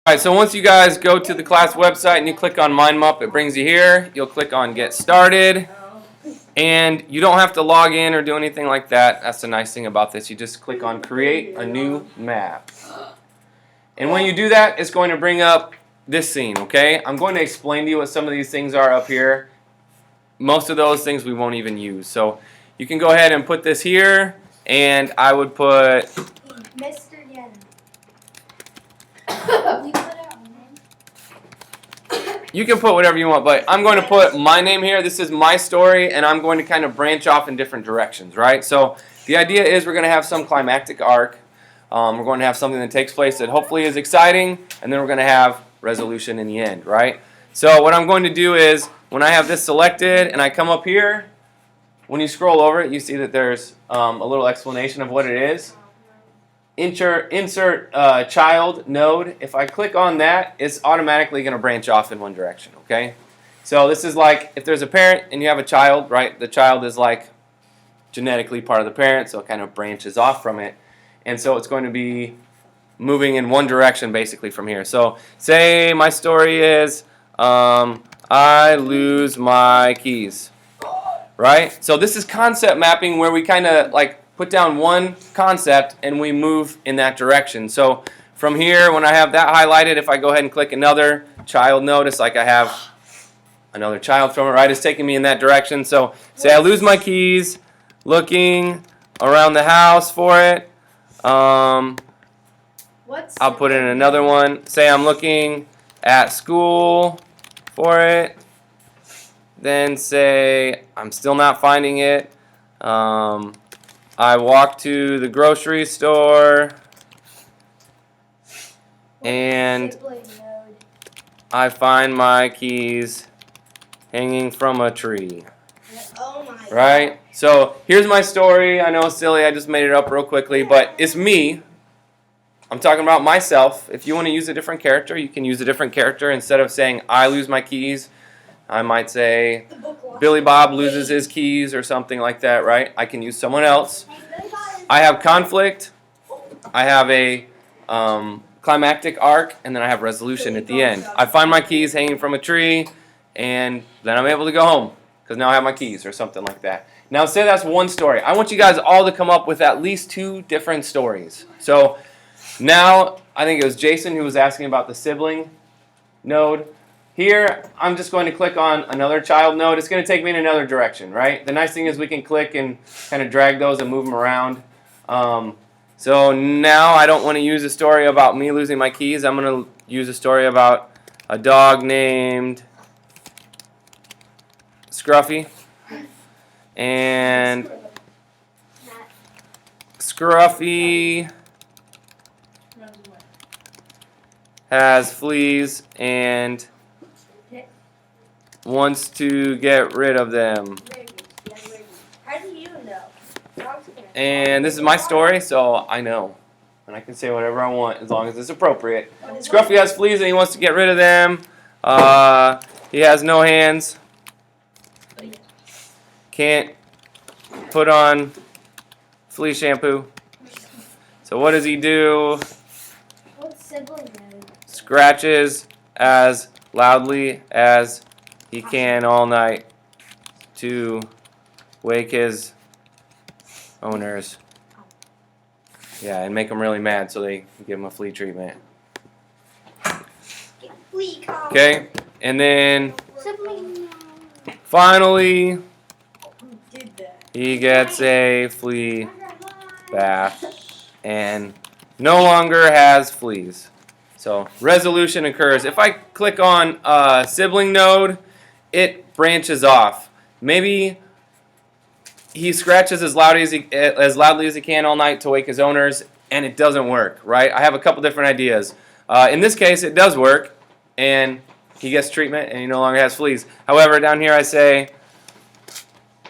Alright, so once you guys go to the class website and you click on Mindmup, it brings you here. You'll click on Get Started. And you don't have to log in or do anything like that. That's the nice thing about this. You just click on Create a New Map. And when you do that, it's going to bring up this scene, okay? I'm going to explain to you what some of these things are up here. Most of those things we won't even use. So you can go ahead and put this here, and I would put Mr. Yen. You can put whatever you want, but I'm going to put my name here. This is my story, and I'm going to kind of branch off in different directions, right? So the idea is we're going to have some climactic arc. We're going to have something that takes place that hopefully is exciting, and then we're going to have resolution in the end, right? So what I'm going to do is when I have this selected and I come up here, when you scroll over it, you see that there's a little explanation of what it is. Insert child node. If I click on that, it's automatically going to branch off in one direction, okay? So this is like if there's a parent and you have a child, right? The child is like genetically part of the parent, so it kind of branches off from it. And so it's going to be moving in one direction basically from here. So say my story is I lose my keys, right? So this is concept mapping where we kind of like put down one concept and we move in that direction. So from here, when I have that highlighted, if I go ahead and click another child node, it's like I have another child from it, right? It's taking me in that direction. So say I lose my keys, looking around the house for it. I'll put in another one. Say I'm looking at school for it. Then say I'm still not finding it. I walk to the grocery store and I find my keys hanging from a tree. Right? So here's my story. I know it's silly. I just made it up real quickly, but it's me. I'm talking about myself. If you want to use a different character, you can use a different character. Instead of saying I lose my keys, I might say Billy Bob loses his keys or something like that, right? I can use someone else. I have conflict. I have a climactic arc, and then I have resolution at the end. I find my keys hanging from a tree, and then I'm able to go home because now I have my keys or something like that. Now say that's one story. I want you guys all to come up with at least 2 different stories. So now I think it was Jason who was asking about the sibling node. Here, I'm just going to click on another child node. It's going to take me in another direction, right? The nice thing is we can click and kind of drag those and move them around. So now I don't want to use a story about me losing my keys. I'm going to use a story about a dog named Scruffy. And Scruffy has fleas and wants to get rid of them. How do you know? And this is my story, so I know. And I can say whatever I want as long as it's appropriate. Scruffy has fleas and he wants to get rid of them. He has no hands. Can't put on flea shampoo. So what does he do? What sibling node? Scratches as loudly as he can all night to wake his owners. Yeah, and make them really mad so they give him a flea treatment. Okay, and then finally he gets a flea bath and no longer has fleas. So resolution occurs. If I click on sibling node, it branches off. Maybe he scratches as loudly as he can all night to wake his owners, and it doesn't work, right? I have a couple different ideas. In this case, it does work, and he gets treatment, and he no longer has fleas. However, down here I say,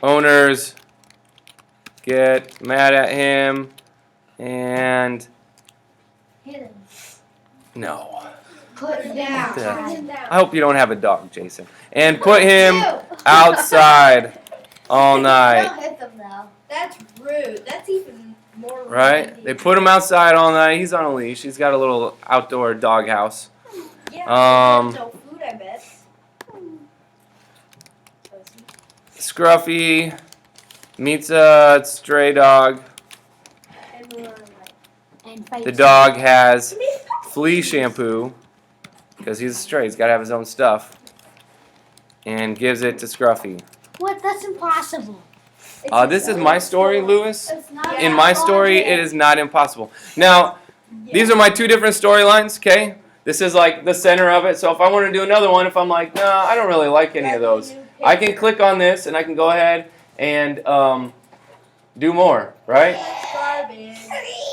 owners get mad at him, and no. Put him down. I hope you don't have a dog, Jason. And put him outside all night. Don't hit them though. That's rude. That's even more rude. Right? They put him outside all night. He's on a leash. He's got a little outdoor dog house. Yeah, no food, I bet. Scruffy meets a stray dog. The dog has flea shampoo because he's a stray. He's got to have his own stuff. And gives it to Scruffy. What? That's impossible. This is my story, Lewis. Yeah. In my story, it is not impossible. Now, these are my two different storylines, okay? This is like the center of it. So if I want to do another one, if I'm like, nah, I don't really like any of those, I can click on this and I can go ahead and do more, right?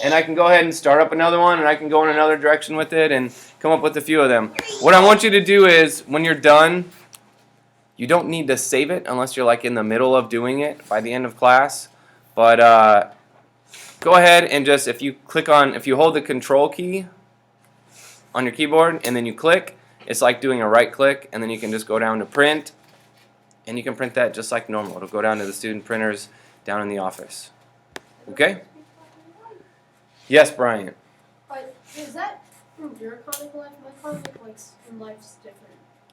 And I can go ahead and start up another one, and I can go in another direction with it and come up with a few of them. What I want you to do is, when you're done, you don't need to save it unless you're like in the middle of doing it by the end of class. But go ahead and just, if you hold the control key on your keyboard and then you click, it's like doing a right click, and then you can just go down to print, and you can print that just like normal. It'll go down to the student printers down in the office. Okay? Yes, Brian. Is that from your comic life? My comic life's different.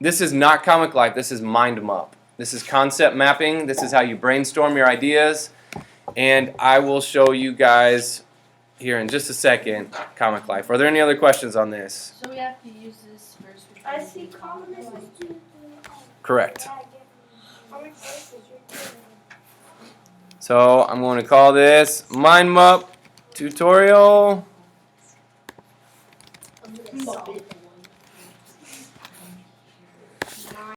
This is not Comic Life. This is Mindmup. This is concept mapping. This is how you brainstorm your ideas. And I will show you guys here in just a second Comic Life. Are there any other questions on this? So we have to use this first. I see common. Correct. So I'm going to call this Mindmup tutorial.